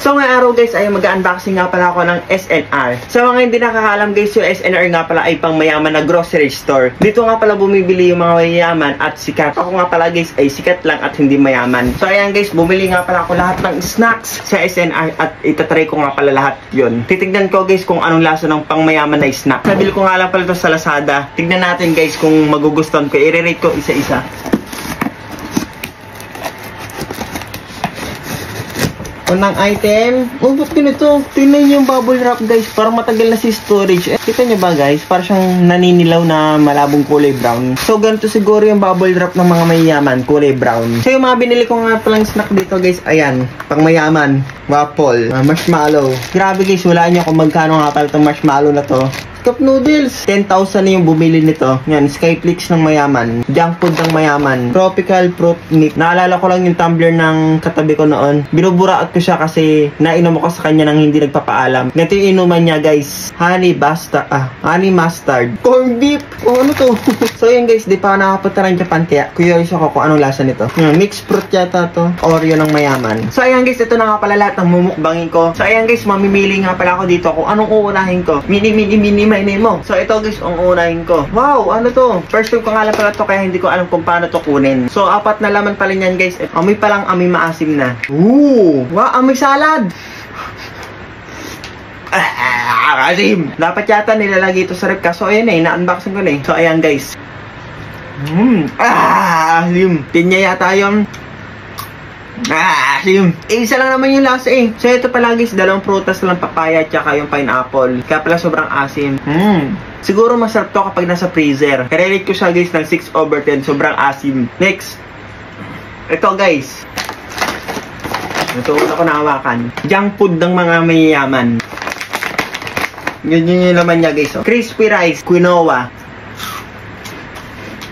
So ngayong araw guys ay mag-unboxing nga pala ako ng SNR. Sa mga hindi nakakaalam guys, yung SNR nga pala ay pang mayaman na grocery store. Dito nga pala bumibili yung mga mayayaman at sikat. Ako nga pala guys ay sikat lang at hindi mayaman. So ayan guys, bumili nga pala ako lahat ng snacks sa SNR at itatry ko nga pala lahat yun. Titignan ko guys kung anong lasa ng pang mayaman na snack. Nabili ko nga lang pala ito sa Lazada. Tignan natin guys kung magugustuhan ko. I-rate ko isa-isa. Unang item. Oh, ba't ganito? Tingnan nyo yung bubble wrap guys. Parang matagal na si storage. Kita nyo ba guys? Parang siyang naninilaw na malabong kulay brown. So ganito siguro yung bubble wrap ng mga mayayaman. Kulay brown. So yung mga binili ko nga palang snack dito guys. Ayan. Pang mayaman. Waffle. Marshmallow. Grabe guys. Walaan nyo kung magkano nga pala itong marshmallow na to. Cup noodles. 10,000 na yung bumili nito. Yan, Skyflix ng mayaman. Junk food ng mayaman. Tropical fruit nip. Naalala ko lang yung tumbler ng katabi ko noon. Binuburaot ko siya kasi nainom ako sa kanya nang hindi nagpapaalam. Ganito yung inuman niya guys. Honey mustard. Corn beef. Oh, ano to? So yun guys, di pa nakapunta ng Japan kaya curious ako kung anong lasa nito. Yan, mixed fruit yata to. Oreo ng mayaman. So ayan guys, ito na nga pala lahat ng mumukbangin ko. So ayan guys, mamimili nga pala ako dito kung anong uunahin ko. Mini mo. So ito guys, ang unahin ko. Wow, ano to? First time ko nga lang pala to kaya hindi ko alam kung paano to kunin. So apat na laman pala niyan guys. Amoy pa lang, amoy maasim na. Ooh! Wow, amoy salad! Asim! Dapat yata nilalagay ito sa rep kaso ayan eh, na-unboxing ko na eh. So ayan guys. Asim! Tinya yata yun. Asim! Isa lang naman yung lasa eh. So ito pala guys, dalawang prutas lang, papaya at saka yung pineapple. Kaya pala sobrang asim. Siguro masarap to kapag nasa freezer. Kare-rate ko siya guys ng 6/10. Sobrang asim. Next. Ito guys. Ito una ko nahawakan. Junk food ng mga mayayaman. Yun yung laman niya guys. Oh. Crispy rice, quinoa.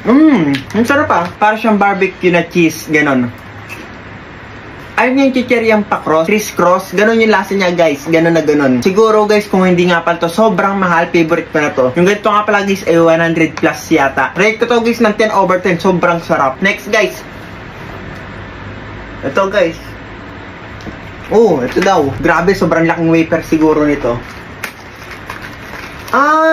Ang sarap ah. Para siyang barbecue na cheese. Ganon. Ayun yung chicheryang pa-cross, criss-cross, ganun yung lasa niya guys, ganun na ganun. Siguro guys, kung hindi nga pala to, sobrang mahal, favorite ko na to. Yung ganito nga pala guys, ay 100 plus yata. Rate ko to guys ng 10/10, sobrang sarap. Next guys. Ito guys. Oh, ito daw. Grabe, sobrang laking wafer siguro nito.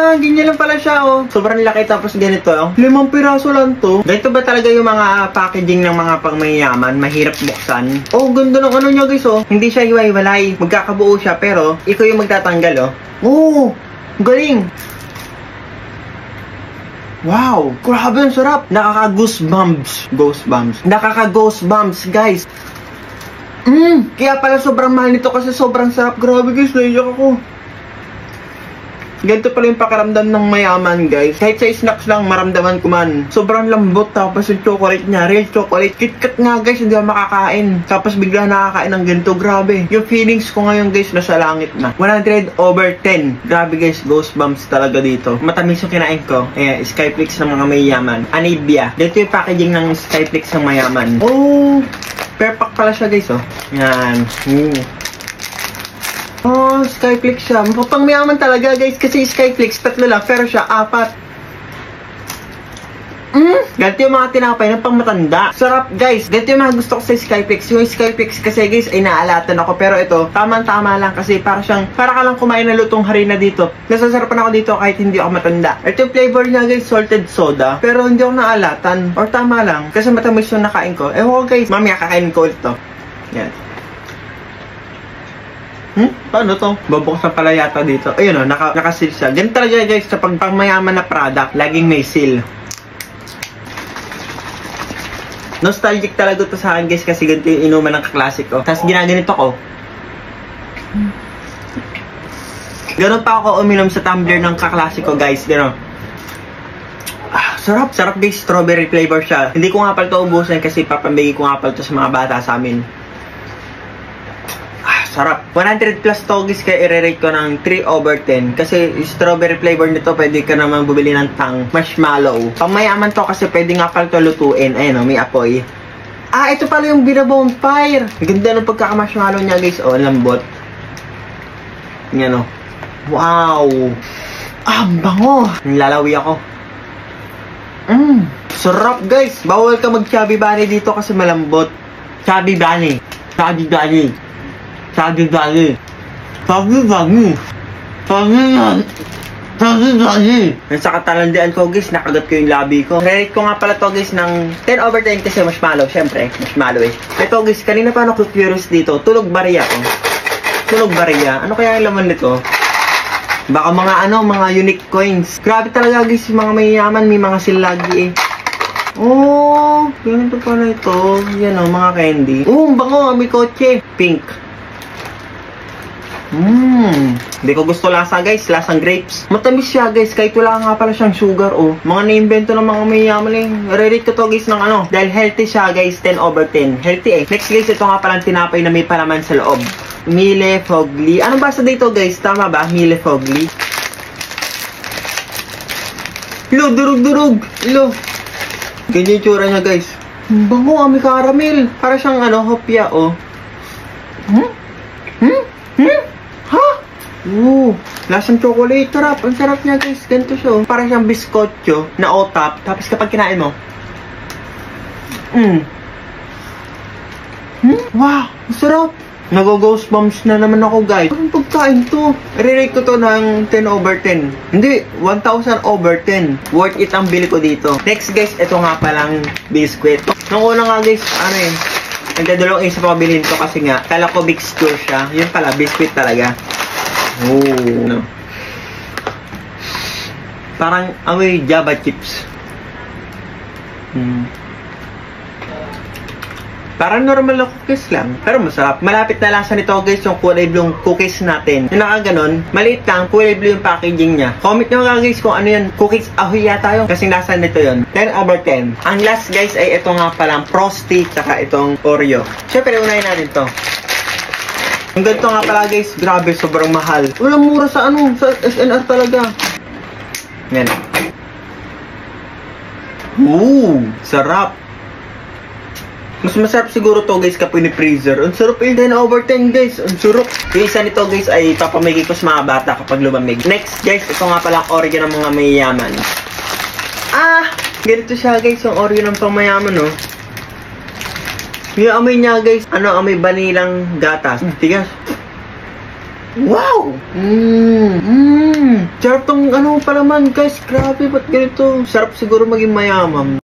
Ganyan lang pala siya, oh. Sobrang laki tapos ganito, oh. 5 piraso lang to. Ganito ba talaga yung mga packaging ng mga pangmayayaman? Mahirap buksan. Oh, ganda ng ano niya, guys, oh. Hindi siya hiwa-hiwalay. Magkakabuo siya, pero ikaw yung magtatanggal, oh. Oh, galing. Wow, grabe ang sarap. Nakaka-goosebumps. Nakaka-goosebumps, guys. Kaya pala sobrang mahal nito kasi sobrang sarap. Grabe, guys, naiyak ako. Ganito pala yung pakiramdam ng mayaman guys. Kahit sa snacks lang maramdaman ko man. Sobrang lambot tapos yung chocolate niya. Real chocolate. KitKat nga guys, hindi ako makakain. Tapos bigla nakakain ng ganito. Grabe. Yung feelings ko ngayon guys nasa langit na. 100/10. Grabe guys, goosebumps talaga dito. Matamis yung kinain ko. Skyflix ng mga mayaman. Anivia. Dito yung packaging ng Skyflix ng mayaman. Oh, perfect pala siya guys oh. Yan. Oh, Skyflix siya. Pang mayaman talaga guys kasi Skyflix, 3 lang pero siya 4. Ganito yung mga tinapay ng pang matanda. Sarap guys. Ganito yung mga gusto ko sa Skyflix. Yung Skyflix kasi guys ay naalatan ako pero ito tama-tama lang kasi para ka lang kumain ng lutong harina dito. Nasasarapan ako dito kahit hindi ako matanda. Ito yung flavor niya guys, salted soda. Pero hindi ako naalatan or tama lang kasi matamis yung nakain ko. Oh guys, mamaya kakainin ko ulit to. Yan. Paano to? Babuksan pala yata dito. Ayun o, naka-seal siya. Ganun talaga guys, sa pagpangmayaman na product, laging may seal. Nostalgic talaga to sa akin guys kasi ganito yung inuman ng kaklase ko. Tapos ginaganito ko. Ganun pa ako uminom sa tumbler ng kaklase ko guys. Ganun. Sarap. Sarap guys, strawberry flavor siya. Hindi ko nga pala ito ubusin kasi papambigay ko nga pala ito sa mga bata sa amin. Sarap. 100 plus to guys kaya i-rate ko ng 3/10 kasi strawberry flavor nito pwede ka naman bumili ng marshmallow. Pangmayaman to kasi pwede nga pala to lutuin. Ayun o, may apoy. Ito pala yung binabonfire. Ganda ng pagkaka-marshmallow niya guys. Oh, lambot. Yan o. Wow. Bango. Nilalawi ako. Sarap guys. Bawal ka mag-chubby bunny dito kasi malambot. Chubby bunny. Sagi-sagi. Sagi-sagi. Sagi-sagi. Sa katalandian ko guys, nakagat ko yung labi ko. Rate ko nga pala to guys ng 10/10 kasi marshmallow. Syempre, marshmallow eh. Ito guys, kanina pa ako curious dito. Tulog bariya ko. Tulog bariya. Ano kaya yung laman nito? Baka mga mga unique coins. Grabe talaga guys, yung mga mayayaman, may mga silagi eh. Oh, ganito pala ito. Yan o, mga candy. Oh, bango, may kotse. Pink. Hindi ko gusto lasa guys, lasang grapes. Matamis siya guys, kahit wala nga pala siyang sugar oh. Mga na-invento ng mga mayayaman eh. Re-rate ko to guys ng dahil healthy siya guys, 10/10. Healthy eh. Next guys, ito nga palang tinapay na may palaman sa loob. Mille Fogli. Anong basa dito guys? Tama ba? Mille Fogli. Lo, durug-durug. Lo. Ganyan yung tsura niya guys. Bango, may caramel. Para siyang hopya oh. Ha? Lasang chocolate. Sarap. Ang sarap niya guys. Ganito siya oh. Para siyang biskotyo na o-top. Tapos kapag kinain mo. Wow, ang sarap. Nag-goosebumps na naman ako guys. Anong pagkain to? I-rate ko to ng 10/10. Hindi, 1,000/10. Worth it ang bili ko dito. Next guys, ito nga palang biscuit. Nung una nga guys, nagdadalawang isa pa bilhin to kasi nga, kala ko mixture siya. Yun pala, biscuit talaga. Oh. Parang amoy Java chips. Parang normal na cookies lang, pero masarap. Malapit na lasa nito guys yung kulay blue cookies natin. Yung nakaganon, maliit lang, kulay blue yung packaging niya. Comment nyo nga guys kung ano yun. Cookies ahoy yata yun, kasing lasa nito yun. 10/10. Ang last guys ay ito nga palang Frosty, tsaka itong Oreo. Siyempre, unahin natin to. Ang ganito nga pala guys, grabe, sobrang mahal. Walang mura sa sa SNR talaga. Yan. Sarap. Mas masarap siguro to guys kapag ni-freezer. Ang sarap eh, 10/10 guys. Ang sarap. Yung isa nito guys ay papamigay ko sa mga bata kapag lumamig. Next guys, ito nga palang Oreo ng mga mayayaman. Ganito siya guys, yung Oreo ng pamayaman oh. Yung amoy niya guys, amoy banilang gatas. Tigas. Wow! Sarap tong palaman guys. Grabe, ba't ganito? Sarap siguro maging mayaman.